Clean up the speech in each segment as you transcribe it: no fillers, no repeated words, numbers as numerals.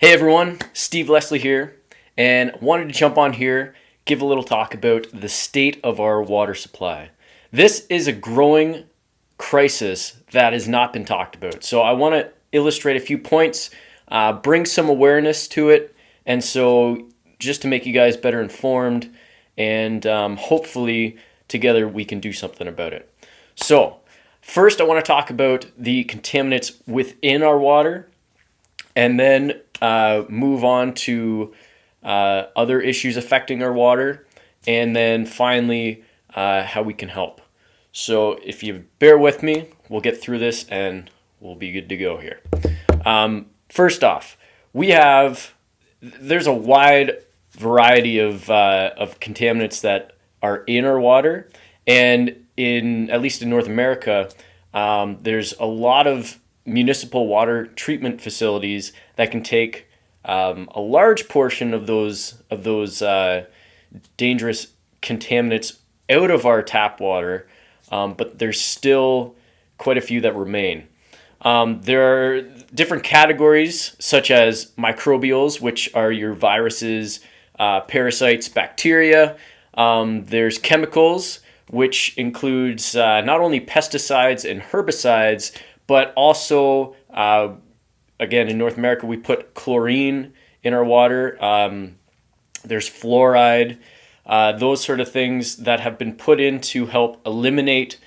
Hey everyone, Steve Leslie here, and wanted to jump on here, give a little talk about the state of our water supply. This is a growing crisis that has not been talked about. So I want to illustrate a few points, bring some awareness to it, and so just to make you guys better informed, and hopefully together we can do something about it. So first I want to talk about the contaminants within our water, and then move on to other issues affecting our water, and then finally how we can help. So if you bear with me, we'll get through this and we'll be good to go here. First off, there's a wide variety of contaminants that are in our water, and at least in North America, there's a lot of municipal water treatment facilities that can take a large portion of those dangerous contaminants out of our tap water, but there's still quite a few that remain. There are different categories such as microbials, which are your viruses, parasites, bacteria. There's chemicals, which includes not only pesticides and herbicides, but also, again, in North America, we put chlorine in our water. There's fluoride, those sort of things that have been put in to help eliminate,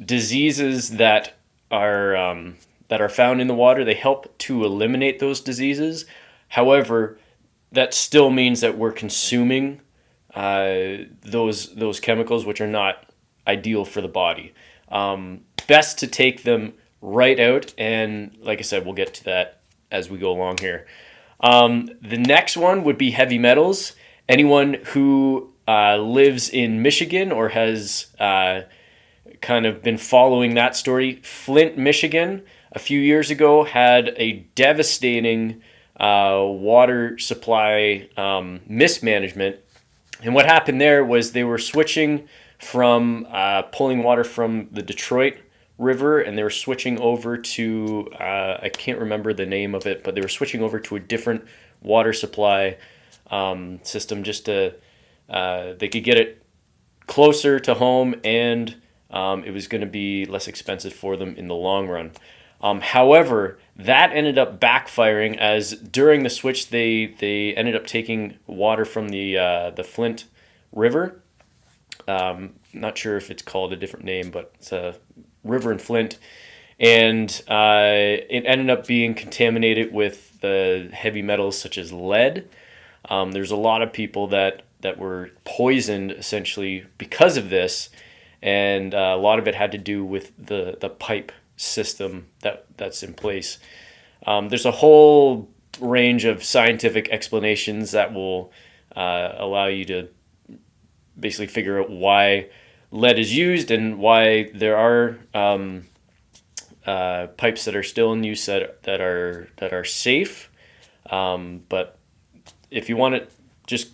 diseases that are found in the water. They help to eliminate those diseases. However, that still means that we're consuming those chemicals, which are not ideal for the body. Best to take them right out, and like I said, we'll get to that as we go along here. The next one would be heavy metals. Anyone who lives in Michigan or has kind of been following that story, Flint, Michigan, a few years ago had a devastating water supply mismanagement. And what happened there was they were switching from pulling water from the Detroit River, and they were switching over to, I can't remember the name of it, but they were switching over to a different water supply system just to, they could get it closer to home, and it was going to be less expensive for them in the long run. However, that ended up backfiring, as during the switch they ended up taking water from the Flint River. Not sure if it's called a different name, but it's a river in Flint, and it ended up being contaminated with the heavy metals such as lead. There's a lot of people that were poisoned essentially because of this, and a lot of it had to do with the pipe system that's in place. There's a whole range of scientific explanations that will allow you to basically figure out why lead is used and why there are pipes that are still in use that are safe. But if you want it, just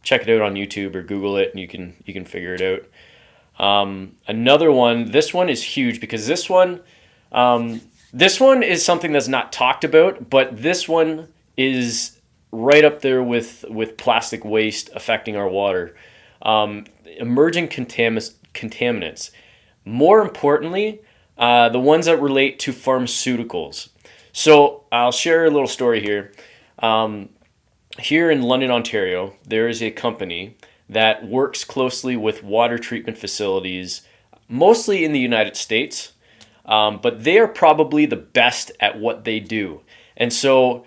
check it out on YouTube or Google it, and you can figure it out. Another one. This one is huge because this one is something that's not talked about, but this one is right up there with plastic waste affecting our water. Emerging contaminants. More importantly, the ones that relate to pharmaceuticals. So I'll share a little story here. Here in London, Ontario, there is a company that works closely with water treatment facilities, mostly in the United States, but they are probably the best at what they do. And so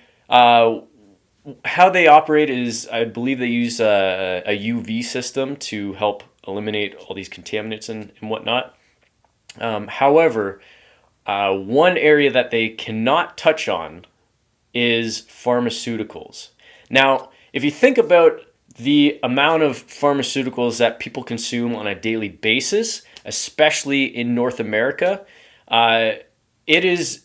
how they operate is, I believe they use a UV system to help eliminate all these contaminants and whatnot. However, one area that they cannot touch on is pharmaceuticals. Now, if you think about the amount of pharmaceuticals that people consume on a daily basis, especially in North America, it's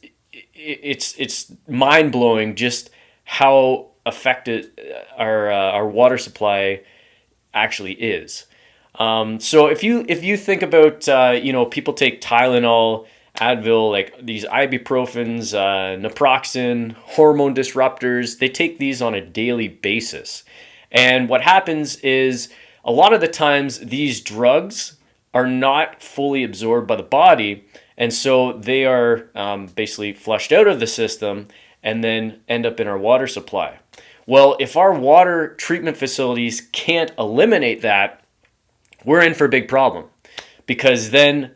mind-blowing just how affected our water supply actually is. So if you think about people take Tylenol Advil, like these ibuprofens, naproxen, hormone disruptors. They take these on a daily basis. And what happens is a lot of the times these drugs are not fully absorbed by the body. And so they are basically flushed out of the system and then end up in our water supply. Well, if our water treatment facilities can't eliminate that, we're in for a big problem, because then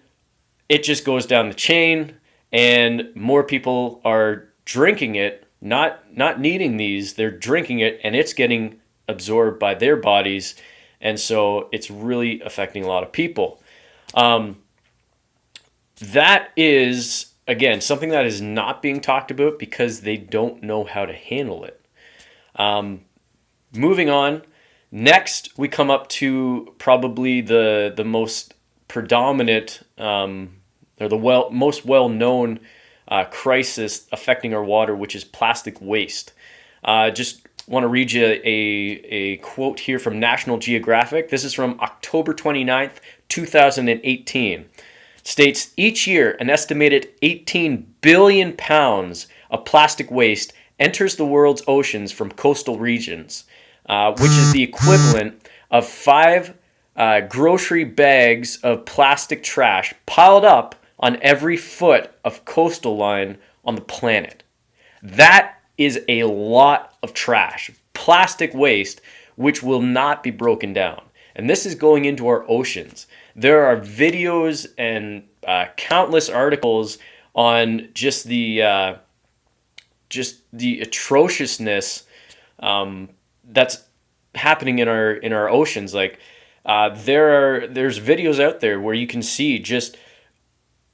it just goes down the chain and more people are drinking it, not needing these, they're drinking it and it's getting absorbed by their bodies. And so it's really affecting a lot of people. That is, again, something that is not being talked about because they don't know how to handle it. Moving on, next we come up to probably the most predominant or the most well-known crisis affecting our water, which is plastic waste. Just want to read you a quote here from National Geographic. This is from October 29th, 2018. It states, each year an estimated 18 billion pounds of plastic waste enters the world's oceans from coastal regions, which is the equivalent of 5 grocery bags of plastic trash piled up on every foot of coastal line on the planet. That is a lot of trash, plastic waste, which will not be broken down. And this is going into our oceans. There are videos and countless articles on just the atrociousness that's happening in our oceans. Like there's videos out there where you can see just,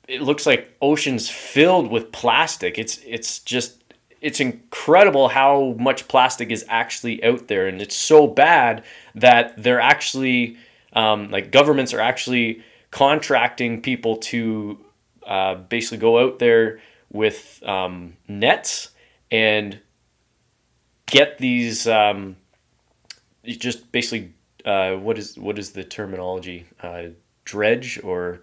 it looks like oceans filled with plastic. It's incredible how much plastic is actually out there, and it's so bad that they're actually like governments are actually contracting people to basically go out there with nets and get these just basically what is the terminology, dredge, or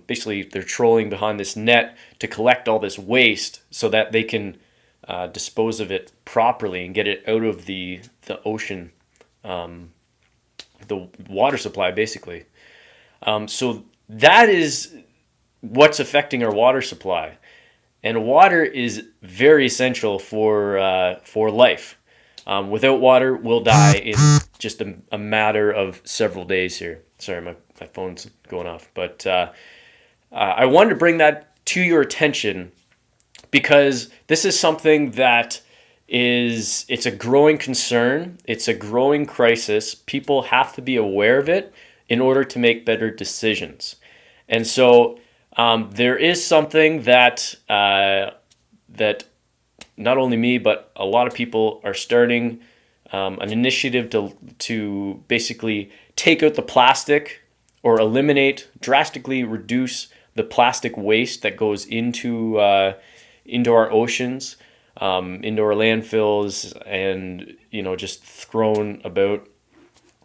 basically they're trolling behind this net to collect all this waste so that they can dispose of it properly and get it out of the ocean, the water supply basically. So that is what's affecting our water supply, and water is very essential for life. Without water, we'll die in just a matter of several days here. Sorry, my phone's going off. But I wanted to bring that to your attention because this is something that it's a growing concern. It's a growing crisis. People have to be aware of it in order to make better decisions. And so there is something that that not only me, but a lot of people are starting an initiative to basically take out the plastic or drastically reduce the plastic waste that goes into our oceans, into our landfills, and just thrown about.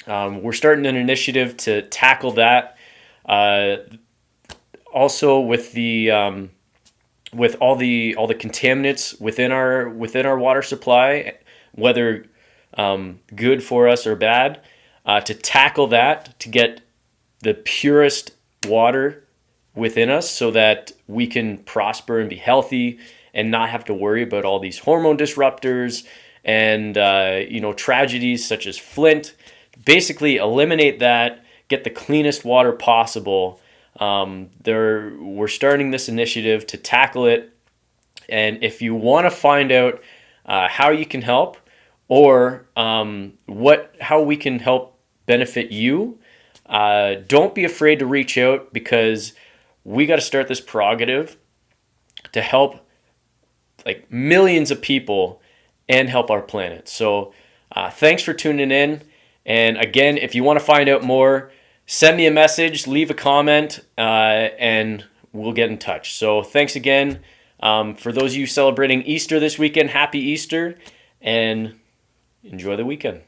We're starting an initiative to tackle that. Also with the with all the contaminants within our water supply, whether good for us or bad, to tackle that, to get the purest water within us so that we can prosper and be healthy and not have to worry about all these hormone disruptors and tragedies such as Flint. Basically eliminate that, get the cleanest water possible. We're starting this initiative to tackle it, and if you want to find out how you can help, or how we can help benefit you, don't be afraid to reach out, because we got to start this prerogative to help like millions of people and help our planet. So thanks for tuning in, and again, if you want to find out more, send me a message, leave a comment, and we'll get in touch. So thanks again. For those of you celebrating Easter this weekend, happy Easter, and enjoy the weekend.